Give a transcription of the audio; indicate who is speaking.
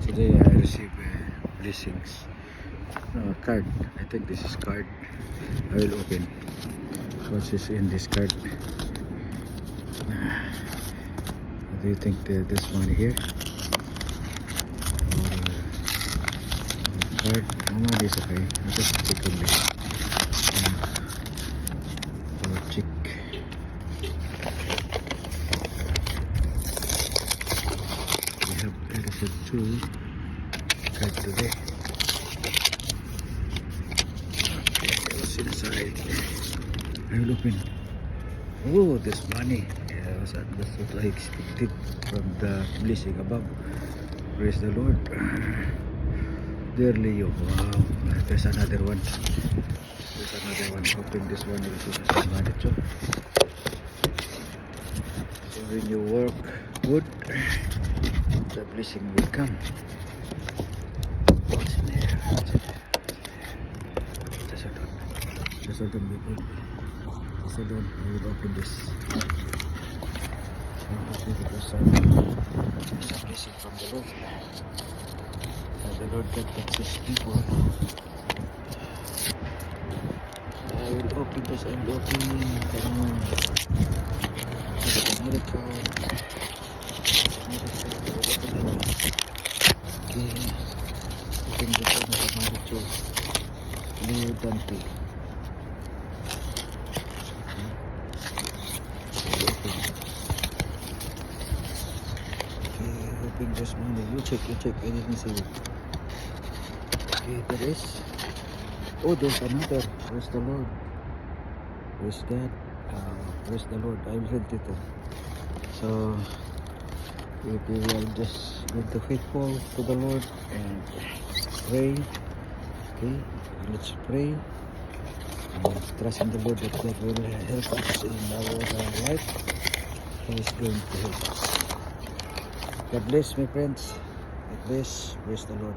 Speaker 1: Today I received blessings. Card. I think this is card. I will open. What is in this card? Do you think there's money here? Card? No money is okay. I'll just check only. Check. We have edited 2 card today. Okay, what's inside? I will open. Oh, there's money. Yes, that's what I expected from the blessing above. Praise the Lord. Dearly you. Wow. There's another one. There's another one. Hoping this one will see some money too. So when you work good, the blessing will come. What's in there? Just hold on, people. Just hold on. I will open this. Because it's a blessing from the Lord. And the Lord can touch His people. I will open this. I will open. Come on. Another card. Okay. Open this one of the Maricho. Leo Dante. Hoping this money. You check. I didn't see it. Okay, there is. Oh, there's another. Praise the Lord. Praise God. Praise the Lord. I will read it. So, if we are just going to faithful to the Lord and pray. Okay, let's pray. And trust in the Lord that God will help us in our life. He is going to help us. God bless, my friends. God bless. Praise the Lord.